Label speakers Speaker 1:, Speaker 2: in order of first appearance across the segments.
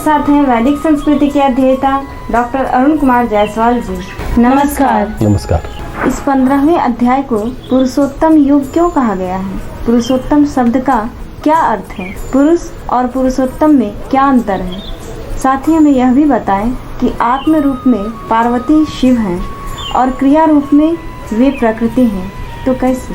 Speaker 1: साथ हैं वैदिक संस्कृति के अध्येता डॉक्टर अरुण कुमार जायसवाल जी। नमस्कार।
Speaker 2: नमस्कार।
Speaker 1: इस 15वें अध्याय को पुरुषोत्तम युग क्यों कहा गया है? पुरुषोत्तम शब्द का क्या अर्थ है? पुरुष और पुरुषोत्तम में क्या अंतर है? साथ ही हमें यह भी बताएं कि आत्म रूप में पार्वती शिव हैं और क्रिया रूप में वे प्रकृति हैं, तो कैसे?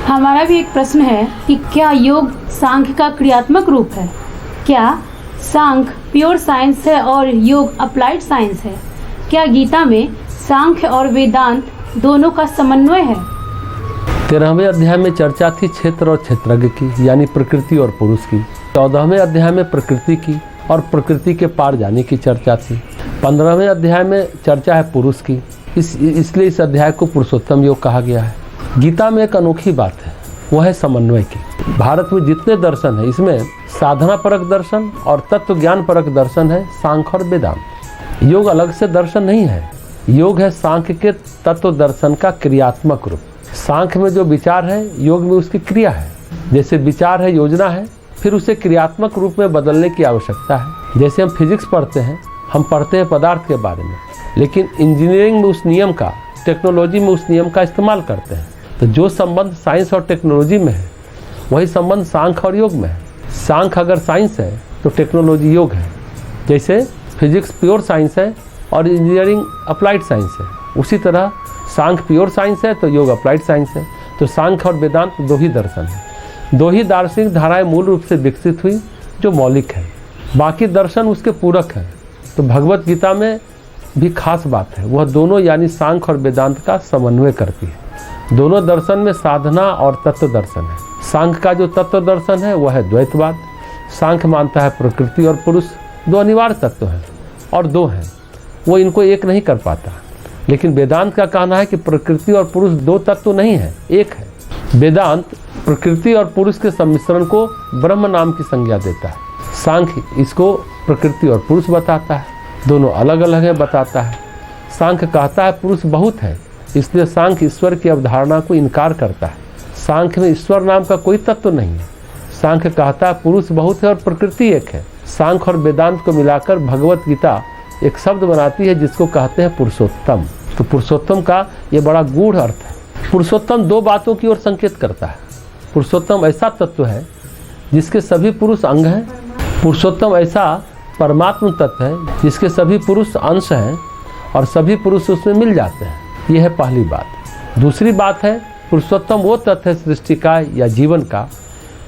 Speaker 3: हमारा भी एक प्रश्न है कि क्या योग सांख्य का क्रियात्मक रूप है? क्या सांख्य प्योर साइंस है और योग अप्लाइड साइंस है? क्या गीता में सांख्य और वेदांत दोनों का समन्वय है?
Speaker 2: 13वें अध्याय में चर्चा थी क्षेत्र और क्षेत्रज्ञ की, यानी प्रकृति और पुरुष की। 14वें अध्याय में प्रकृति की और प्रकृति के पार जाने की चर्चा थी। 15वें अध्याय में चर्चा है पुरुष की, इसलिए इस अध्याय को पुरुषोत्तम योग कहा गया है। गीता में एक अनोखी बात है, वह है समन्वय की। भारत में जितने दर्शन है, इसमें साधना परक दर्शन और तत्व ज्ञान परक दर्शन है, सांख्य और वेदांत। योग अलग से दर्शन नहीं है, योग है सांख्य के तत्व दर्शन का क्रियात्मक रूप। सांख्य में जो विचार है, योग में उसकी क्रिया है। जैसे विचार है, योजना है, फिर उसे क्रियात्मक रूप में बदलने की आवश्यकता है। जैसे हम फिजिक्स पढ़ते हैं, हम पढ़ते हैं पदार्थ के बारे में, लेकिन इंजीनियरिंग में उस नियम का, टेक्नोलॉजी में उस नियम का इस्तेमाल करते हैं। तो जो संबंध साइंस और टेक्नोलॉजी में है, वही संबंध सांख्य और योग में है। सांख्य अगर साइंस है तो टेक्नोलॉजी योग है। जैसे फिजिक्स प्योर साइंस है और इंजीनियरिंग अप्लाइड साइंस है, उसी तरह सांख्य प्योर साइंस है तो योग अप्लाइड साइंस है। तो सांख्य और वेदांत दो ही दर्शन है, दो ही दार्शनिक धाराएं मूल रूप से विकसित हुई जो मौलिक है, बाकी दर्शन उसके पूरक है। तो भगवत गीता में भी खास बात है, वह दोनों यानी सांख्य और वेदांत का समन्वय करती है। दोनों दर्शन में साधना और तत्व दर्शन है। सांख्य का जो तत्व दर्शन है वह है द्वैतवाद। सांख्य मानता है प्रकृति और पुरुष दो अनिवार्य तत्व हैं और दो हैं, वो इनको एक नहीं कर पाता। लेकिन वेदांत का कहना है कि प्रकृति और पुरुष दो तत्व नहीं है, एक है। वेदांत प्रकृति और पुरुष के सम्मिश्रण को ब्रह्म नाम की संज्ञा देता है। सांख्य इसको प्रकृति और पुरुष बताता है, दोनों अलग अलग है बताता है। सांख्य कहता है पुरुष बहुत है, इसलिए सांख्य ईश्वर की अवधारणा को इनकार करता है। सांख्य में ईश्वर नाम का कोई तत्व नहीं है। सांख्य कहता है पुरुष बहुत है और प्रकृति एक है। सांख्य और वेदांत को मिलाकर भगवत गीता एक शब्द बनाती है जिसको कहते हैं पुरुषोत्तम। तो पुरुषोत्तम का ये बड़ा गूढ़ अर्थ है। पुरुषोत्तम दो बातों की ओर संकेत करता है। पुरुषोत्तम ऐसा तत्व है जिसके सभी पुरुष अंग हैं। पुरुषोत्तम ऐसा परमात्म तत्व है जिसके सभी पुरुष अंश हैं और सभी पुरुष उसमें मिल जाते हैं। यह है पहली बात। दूसरी बात है पुरुषोत्तम वो तत्व है सृष्टि का या जीवन का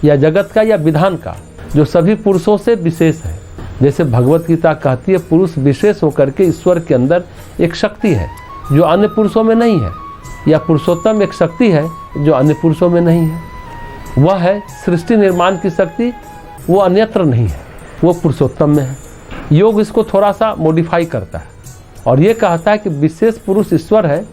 Speaker 2: या जगत का या विधान का जो सभी पुरुषों से विशेष है। जैसे भगवत गीता कहती है पुरुष विशेष होकर के ईश्वर के अंदर एक शक्ति है जो अन्य पुरुषों में नहीं है, या पुरुषोत्तम एक शक्ति है जो अन्य पुरुषों में नहीं है। वह है सृष्टि निर्माण की शक्ति, वो अन्यत्र नहीं है, वो पुरुषोत्तम में है। योग इसको थोड़ा सा मॉडिफाई करता है और ये कहता है कि विशेष पुरुष ईश्वर है।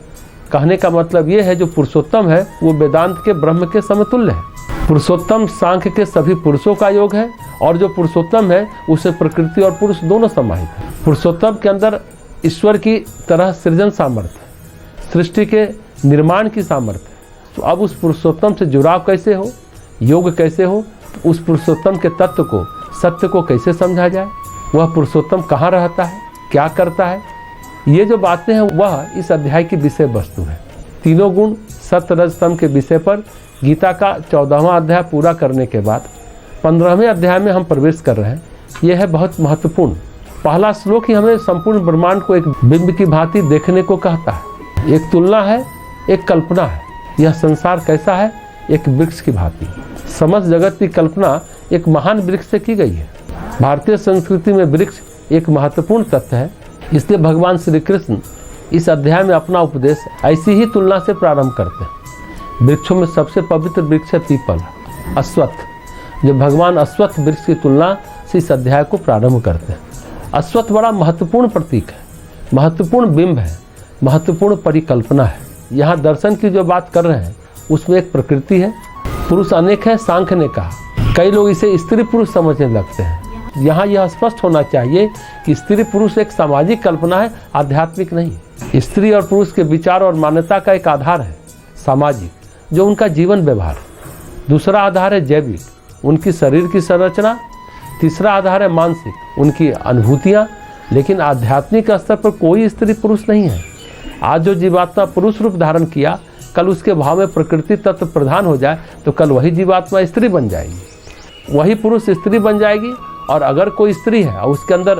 Speaker 2: कहने का मतलब ये है जो पुरुषोत्तम है वो वेदांत के ब्रह्म के समतुल्य है। पुरुषोत्तम सांख्य के सभी पुरुषों का योग है और जो पुरुषोत्तम है उसे प्रकृति और पुरुष दोनों समाहित है। पुरुषोत्तम के अंदर ईश्वर की तरह सृजन सामर्थ्य है, सृष्टि के निर्माण की सामर्थ्य है। तो अब उस पुरुषोत्तम से जुड़ाव कैसे हो, योग कैसे हो, तो उस पुरुषोत्तम के तत्व को, सत्य को कैसे समझा जाए, वह पुरुषोत्तम कहाँ रहता है, क्या करता है, ये जो बातें हैं वह इस अध्याय की विषय वस्तु है। तीनों गुण सत्य रज तम के विषय पर गीता का 14वां अध्याय पूरा करने के बाद 15वें अध्याय में हम प्रवेश कर रहे हैं। यह है बहुत महत्वपूर्ण। पहला श्लोक ही हमें संपूर्ण ब्रह्मांड को एक बिंब की भांति देखने को कहता है। एक तुलना है, एक कल्पना है। यह संसार कैसा है? एक वृक्ष की भांति। समस्त जगत की कल्पना एक महान वृक्ष से की गई है। भारतीय संस्कृति में वृक्ष एक महत्वपूर्ण तत्व है, इसलिए भगवान श्री कृष्ण इस अध्याय में अपना उपदेश ऐसी ही तुलना से प्रारंभ करते हैं। वृक्षों में सबसे पवित्र वृक्ष है पीपल, अश्वत्थ। जो भगवान अश्वत्थ वृक्ष की तुलना से इस अध्याय को प्रारंभ करते हैं। अश्वत्थ बड़ा महत्वपूर्ण प्रतीक है, महत्वपूर्ण बिंब है, महत्वपूर्ण परिकल्पना है। यहाँ दर्शन की जो बात कर रहे हैं उसमें एक प्रकृति है, पुरुष अनेक है। सांख्य ने कहा, कई लोग इसे स्त्री पुरुष समझने लगते हैं। यहाँ यह स्पष्ट होना चाहिए कि स्त्री पुरुष एक सामाजिक कल्पना है, आध्यात्मिक नहीं। स्त्री और पुरुष के विचार और मान्यता का एक आधार है सामाजिक, जो उनका जीवन व्यवहार। दूसरा आधार है जैविक, उनकी शरीर की संरचना, तीसरा आधार है मानसिक, उनकी अनुभूतियाँ। लेकिन आध्यात्मिक स्तर पर कोई स्त्री पुरुष नहीं है। आज जो जीवात्मा पुरुष रूप धारण किया, कल उसके भाव में प्रकृति तत्व प्रधान हो जाए तो कल वही जीवात्मा स्त्री बन जाएगी, वही पुरुष स्त्री बन जाएगी। और अगर कोई स्त्री है और उसके अंदर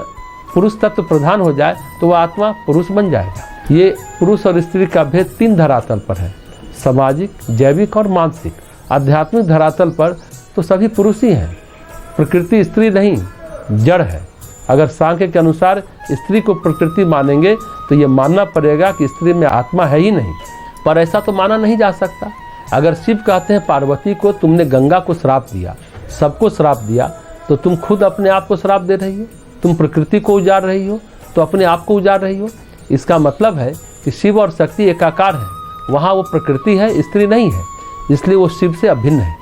Speaker 2: पुरुष तत्व प्रधान हो जाए तो वह आत्मा पुरुष बन जाएगा। ये पुरुष और स्त्री का भेद 3 धरातल पर है, सामाजिक, जैविक और मानसिक। आध्यात्मिक धरातल पर तो सभी पुरुष ही हैं, प्रकृति स्त्री नहीं, जड़ है। अगर सांख्य के अनुसार स्त्री को प्रकृति मानेंगे तो ये मानना पड़ेगा कि स्त्री में आत्मा है ही नहीं। पर ऐसा तो माना नहीं जा सकता। अगर शिव कहते हैं पार्वती को तुमने गंगा को श्राप दिया, सबको श्राप दिया, तो तुम खुद अपने आप को श्राप दे रही हो। तुम प्रकृति को उजाड़ रही हो तो अपने आप को उजाड़ रही हो। इसका मतलब है कि शिव और शक्ति एकाकार है, वहाँ वो प्रकृति है, स्त्री नहीं है, इसलिए वो शिव से अभिन्न है।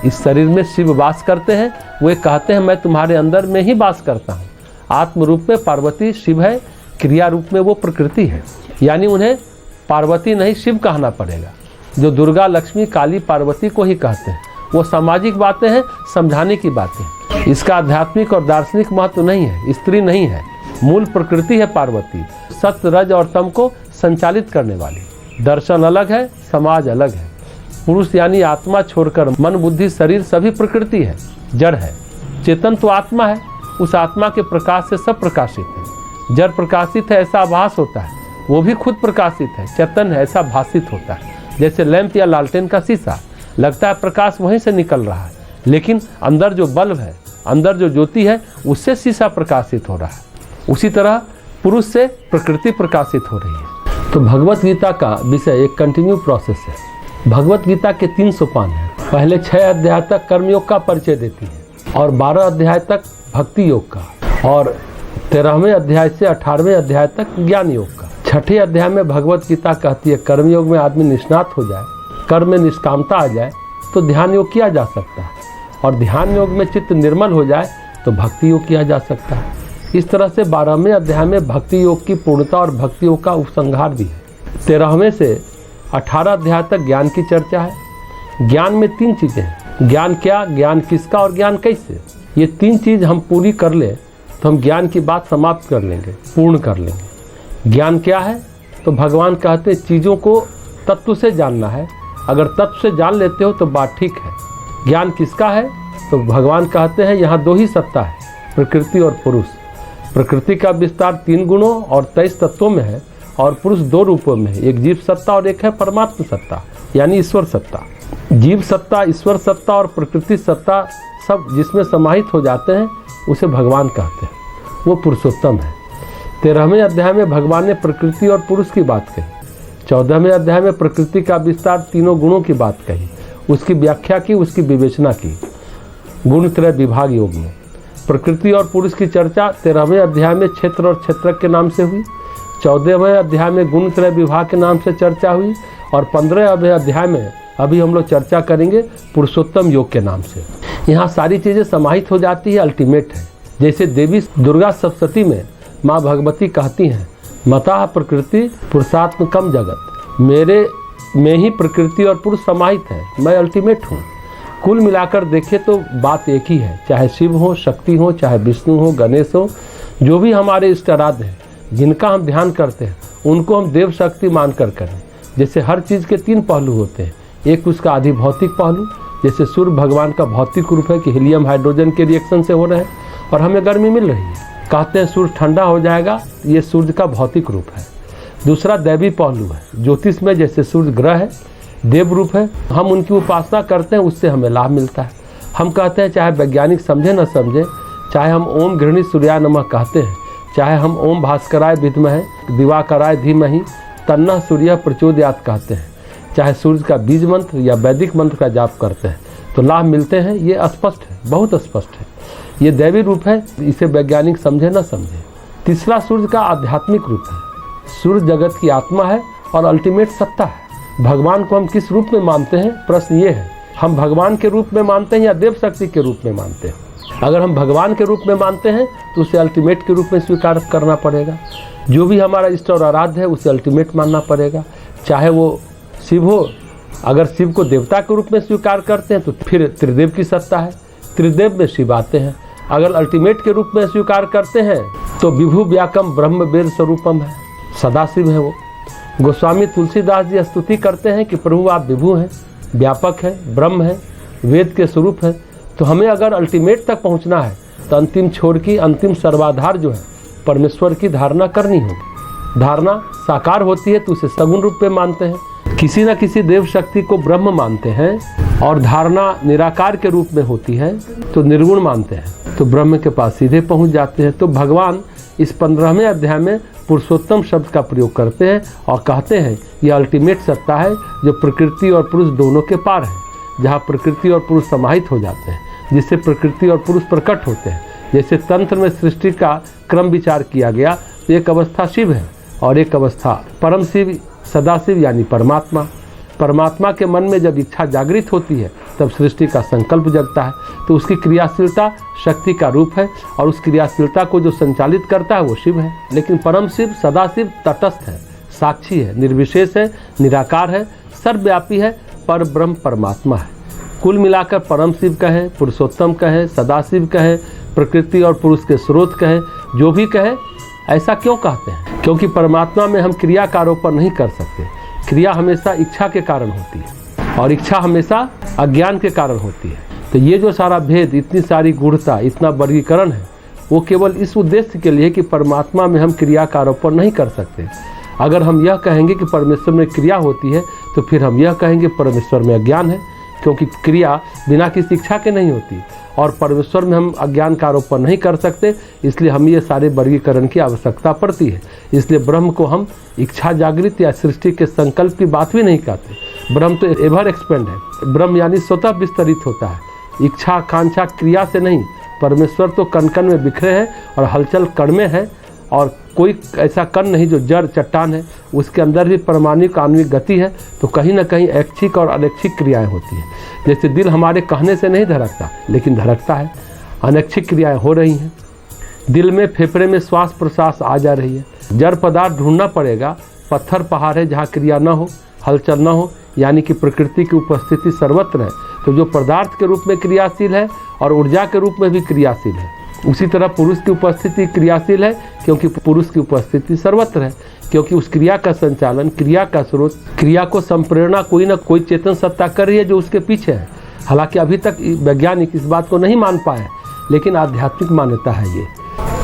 Speaker 2: इस शरीर में शिव वास करते हैं, वे कहते हैं मैं तुम्हारे अंदर में ही वास करता हूँ। आत्म रूप में पार्वती शिव है, क्रिया रूप में वो प्रकृति है, यानी उन्हें पार्वती नहीं शिव कहना पड़ेगा। जो दुर्गा, लक्ष्मी, काली, पार्वती को ही कहते हैं, वो सामाजिक बातें हैं, समझाने की बातें। इसका आध्यात्मिक और दार्शनिक महत्व नहीं है, स्त्री नहीं है, मूल प्रकृति है पार्वती, सत्य, रज और तम को संचालित करने वाली। दर्शन अलग है, समाज अलग है। पुरुष यानी आत्मा छोड़कर मन, बुद्धि, शरीर सभी प्रकृति है, जड़ है। चेतन तो आत्मा है, उस आत्मा के प्रकाश से सब प्रकाशित है। जड़ प्रकाशित है ऐसा आभास होता है, वो भी खुद प्रकाशित है, चेतन है ऐसा भाषित होता है। जैसे लैंप या लालटेन का शीशा, लगता है प्रकाश वहीं से निकल रहा है, लेकिन अंदर जो बल्ब है, अंदर जो ज्योति है, उससे शीशा प्रकाशित हो रहा है। उसी तरह पुरुष से प्रकृति प्रकाशित हो रही है। तो भगवत गीता का विषय एक कंटिन्यू प्रोसेस है। भगवत गीता के 3 सोपान हैं। पहले 6 अध्याय तक कर्मयोग का परिचय देती है और 12 अध्याय तक भक्ति योग का, और 13वें अध्याय से 18वें अध्याय तक ज्ञान योग का। 6ठे अध्याय में भगवत गीता कहती है कर्मयोग में आदमी निष्णात हो जाए, कर्म में निष्कामता आ जाए तो ध्यान योग किया जा सकता है, और ध्यान योग में चित्त निर्मल हो जाए तो भक्ति योग किया जा सकता है। इस तरह से 12वें अध्याय में भक्ति योग की पूर्णता और भक्ति योग का उपसंहार भी है। 13वें से 18 अध्याय तक ज्ञान की चर्चा है। ज्ञान में 3 चीज़ें हैं, ज्ञान क्या, ज्ञान किसका और ज्ञान कैसे। ये 3 चीज़ हम पूरी कर ले तो हम ज्ञान की बात समाप्त कर लेंगे, पूर्ण कर लेंगे। ज्ञान क्या है, तो भगवान कहते हैं चीज़ों को तत्व से जानना है, अगर तत्व से जान लेते हो तो बात ठीक है। ज्ञान किसका है, तो भगवान कहते हैं यहाँ 2 ही सत्ता है, प्रकृति और पुरुष। प्रकृति का विस्तार 3 गुणों और 23 तत्वों में है, और पुरुष 2 रूपों में है, एक जीव सत्ता और एक है परमात्मा सत्ता यानी ईश्वर सत्ता। जीव सत्ता, ईश्वर सत्ता और प्रकृति सत्ता सब जिसमें समाहित हो जाते हैं उसे भगवान कहते हैं, वो पुरुषोत्तम है। 13वें अध्याय में भगवान ने प्रकृति और पुरुष की बात कही। 14वें अध्याय में प्रकृति का विस्तार, 3 गुणों की बात कही, उसकी व्याख्या की, उसकी विवेचना की गुणत्रय विभाग योग में। प्रकृति और पुरुष की चर्चा 13वें अध्याय में क्षेत्र और क्षेत्रज्ञ के नाम से हुई, 14वें अध्याय में गुणत्रय विभाग के नाम से चर्चा हुई, और 15वें अध्याय में अभी हम लोग चर्चा करेंगे पुरुषोत्तम योग के नाम से। यहाँ सारी चीज़ें समाहित हो जाती है, अल्टीमेट है। जैसे देवी दुर्गा सप्तशती में माँ भगवती कहती हैं, मता प्रकृति पुरुषात्मकम जगत, मेरे में ही प्रकृति और पुरुष समाहित है, मैं अल्टीमेट हूँ। कुल मिलाकर देखें तो बात एक ही है, चाहे शिव हो, शक्ति हो, चाहे विष्णु हो, गणेश हो, जो भी हमारे इष्ट आराध्य हैं, जिनका हम ध्यान करते हैं, उनको हम देव शक्ति मानकर करें। जैसे हर चीज़ के 3 पहलू होते हैं, एक उसका आधि भौतिक पहलू, जैसे सूर्य भगवान का भौतिक रूप है कि हीलियम हाइड्रोजन के रिएक्शन से हो रहे हैं और हमें गर्मी मिल रही है, कहते हैं सूर्य ठंडा हो जाएगा, ये सूर्य का भौतिक रूप है। दूसरा दैवी पहलू है, ज्योतिष में जैसे सूर्य ग्रह है, देव रूप है, हम उनकी उपासना करते हैं, उससे हमें लाभ मिलता है। हम कहते हैं चाहे वैज्ञानिक समझे न समझे, चाहे हम ओम गृहिणी सूर्याय नमः कहते हैं, चाहे हम ओम भास्कराय विद्महे दिवाकराय धीमहि तन्नः सूर्यः प्रचोदयात् कहते हैं, चाहे सूर्य का बीज मंत्र या वैदिक मंत्र का जाप करते हैं, तो लाभ मिलते हैं। ये स्पष्ट है, बहुत स्पष्ट है, ये दैवी रूप है, इसे वैज्ञानिक समझे न समझे। तीसरा सूर्य का आध्यात्मिक रूप है, सूर्य जगत की आत्मा है और अल्टीमेट सत्ता है। भगवान को हम किस रूप में मानते हैं, प्रश्न ये है, हम भगवान के रूप में मानते हैं या देव शक्ति के रूप में मानते हैं। अगर हम भगवान के रूप में मानते हैं तो उसे अल्टीमेट के रूप में स्वीकार करना पड़ेगा। जो भी हमारा इष्ट और आराध्य है उसे अल्टीमेट मानना पड़ेगा, चाहे वो शिव हो। अगर शिव को देवता के रूप में स्वीकार करते हैं तो फिर त्रिदेव की सत्ता है, त्रिदेव में शिव आते हैं। अगर अल्टीमेट के रूप में स्वीकार करते हैं तो विभु व्याकम ब्रह्म वेद स्वरूपम है, सदाशिव है वो। गोस्वामी तुलसीदास जी स्तुति करते हैं कि प्रभु आप विभु हैं, व्यापक है, ब्रह्म है, वेद के स्वरूप है। तो हमें अगर अल्टीमेट तक पहुंचना है तो अंतिम छोर की अंतिम सर्वाधार जो है परमेश्वर की धारणा करनी होगी। धारणा साकार होती है तो उसे सगुण रूप में मानते हैं, किसी न किसी देव शक्ति को ब्रह्म मानते हैं, और धारणा निराकार के रूप में होती है तो निर्गुण मानते हैं, तो ब्रह्म के पास सीधे पहुंच जाते हैं। तो भगवान इस 15वें अध्याय में पुरुषोत्तम शब्द का प्रयोग करते हैं और कहते हैं यह अल्टीमेट सत्ता है जो प्रकृति और पुरुष दोनों के पार है, जहाँ प्रकृति और पुरुष समाहित हो जाते हैं, जिससे प्रकृति और पुरुष प्रकट होते हैं। जैसे तंत्र में सृष्टि का क्रम विचार किया गया तो एक अवस्था शिव है और एक अवस्था परम शिव सदाशिव यानी परमात्मा। परमात्मा के मन में जब इच्छा जागृत होती है तब सृष्टि का संकल्प जगता है, तो उसकी क्रियाशीलता शक्ति का रूप है और उस क्रियाशीलता को जो संचालित करता है वो शिव है। लेकिन परम शिव सदाशिव तटस्थ है, साक्षी है, निर्विशेष है, निराकार है, सर्वव्यापी है, पर ब्रह्म परमात्मा है। कुल मिलाकर परम शिव कहे, पुरुषोत्तम कहे, सदाशिव कहे, प्रकृति और पुरुष के स्रोत कहे, जो भी कहे, ऐसा क्यों कहते हैं? क्योंकि परमात्मा में हम क्रिया का आरोपण नहीं कर सकते। क्रिया हमेशा इच्छा के कारण होती है और इच्छा हमेशा अज्ञान के कारण होती है। तो ये जो सारा भेद, इतनी सारी गूढ़ता, इतना वर्गीकरण है, वो केवल इस उद्देश्य के लिए कि परमात्मा में हम क्रिया का आरोपण नहीं कर सकते। अगर हम यह कहेंगे कि परमेश्वर में क्रिया होती है तो फिर हम यह कहेंगे परमेश्वर में अज्ञान है, क्योंकि क्रिया बिना किसी इच्छा के नहीं होती और परमेश्वर में हम अज्ञान का आरोपण नहीं कर सकते, इसलिए हम ये सारे वर्गीकरण की आवश्यकता पड़ती है। इसलिए ब्रह्म को हम इच्छा जागृत या सृष्टि के संकल्प की बात भी नहीं कहते। ब्रह्म तो एवर एक्सपेंड है, ब्रह्म यानी स्वतः विस्तरित होता है, इच्छा आकांक्षा क्रिया से नहीं। परमेश्वर तो कण कण में बिखरे हैं और हलचल कण में है, और कोई ऐसा कण नहीं जो जड़ चट्टान है, उसके अंदर भी परमाणु आणविक गति है। तो कहीं ना कहीं ऐच्छिक और अनैच्छिक क्रियाएं होती हैं। जैसे दिल हमारे कहने से नहीं धड़कता लेकिन धड़कता है, अनैच्छिक क्रियाएं हो रही हैं। दिल में फेफड़े में श्वास प्रश्वास आ जा रही है। जड़ पदार्थ ढूंढना पड़ेगा, पत्थर पहाड़ है जहाँ क्रिया न हो, हलचल न हो, यानी कि प्रकृति की उपस्थिति सर्वत्र है। तो जो पदार्थ के रूप में क्रियाशील है और ऊर्जा के रूप में भी क्रियाशील है, उसी तरह पुरुष की उपस्थिति क्रियाशील है, क्योंकि पुरुष की उपस्थिति सर्वत्र है। क्योंकि उस क्रिया का संचालन, क्रिया का स्रोत, क्रिया को संप्रेरणा कोई ना कोई चेतन सत्ता कर रही है जो उसके पीछे है। हालांकि अभी तक वैज्ञानिक इस बात को नहीं मान पाए, लेकिन आध्यात्मिक मान्यता है ये।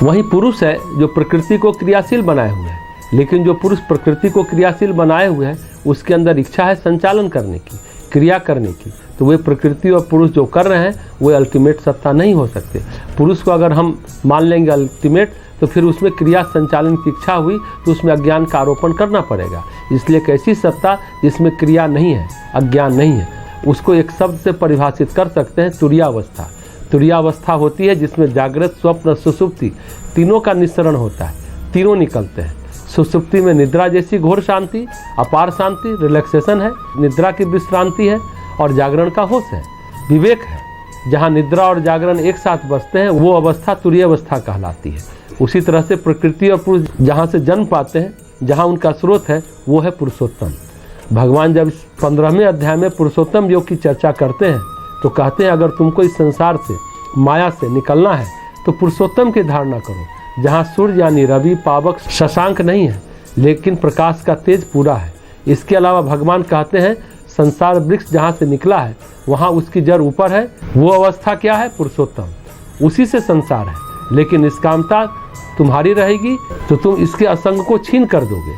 Speaker 2: वही पुरुष है जो प्रकृति को क्रियाशील बनाए हुए है, लेकिन जो पुरुष प्रकृति को क्रियाशील बनाए हुए है उसके अंदर इच्छा है संचालन करने की, क्रिया करने की। तो वे प्रकृति और पुरुष जो कर रहे हैं वो अल्टीमेट सत्ता नहीं हो सकते। पुरुष को अगर हम मान लेंगे अल्टीमेट तो फिर उसमें क्रिया संचालन की इच्छा हुई तो उसमें अज्ञान का आरोपण करना पड़ेगा। इसलिए एक ऐसी सत्ता जिसमें क्रिया नहीं है, अज्ञान नहीं है, उसको एक शब्द से परिभाषित कर सकते हैं, तुरीयावस्था। तुरीयावस्था होती है जिसमें जागृत, स्वप्न, सुषुप्ति तीनों का निस्सरण होता है, तीनों निकलते हैं। सुषुप्ति में निद्रा जैसी घोर शांति, अपार शांति, रिलैक्सेशन है, निद्रा की विश्रांति है, और जागरण का होश है, विवेक है। जहाँ निद्रा और जागरण एक साथ बसते हैं वो अवस्था तुरीय अवस्था कहलाती है। उसी तरह से प्रकृति और पुरुष जहाँ से जन्म पाते हैं, जहाँ उनका स्रोत है, वो है पुरुषोत्तम। भगवान जब 15वें अध्याय में पुरुषोत्तम योग की चर्चा करते हैं तो कहते हैं अगर तुमको इस संसार से, माया से निकलना है तो पुरुषोत्तम की धारणा करो, जहाँ सूर्य यानी रवि, पावक, शशांक नहीं है, लेकिन प्रकाश का तेज पूरा है। इसके अलावा भगवान कहते हैं संसार वृक्ष जहाँ से निकला है वहाँ उसकी जड़ ऊपर है, वो अवस्था क्या है? पुरुषोत्तम। उसी से संसार है, लेकिन निष्कामता तुम्हारी रहेगी तो तुम इसके असंग को छीन कर दोगे।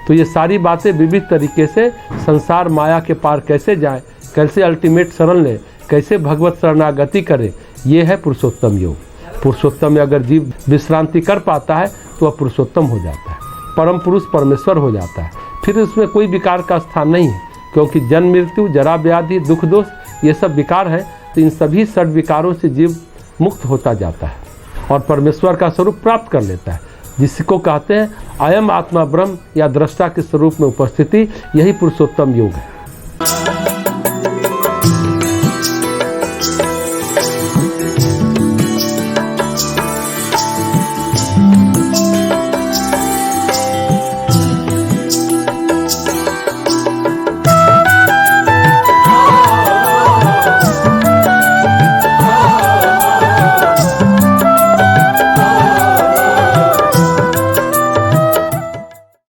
Speaker 2: तो ये सारी बातें विविध तरीके से संसार माया के पार कैसे जाए, कैसे अल्टीमेट शरण ले, कैसे भगवत शरणागति करे, ये है पुरुषोत्तम योग। पुरुषोत्तम में अगर जीव विश्रांति कर पाता है तो वह पुरुषोत्तम हो जाता है, परम पुरुष परमेश्वर हो जाता है। फिर उसमें कोई विकार का स्थान नहीं है, क्योंकि जन्म, मृत्यु, जरा, व्याधि, दुख, दोष ये सब विकार है। तो इन सभी षड विकारों से जीव मुक्त होता जाता है और परमेश्वर का स्वरूप प्राप्त कर लेता है, जिसको कहते हैं अयम आत्मा ब्रह्म या दृष्टा के स्वरूप में उपस्थिति। यही पुरुषोत्तम योग है।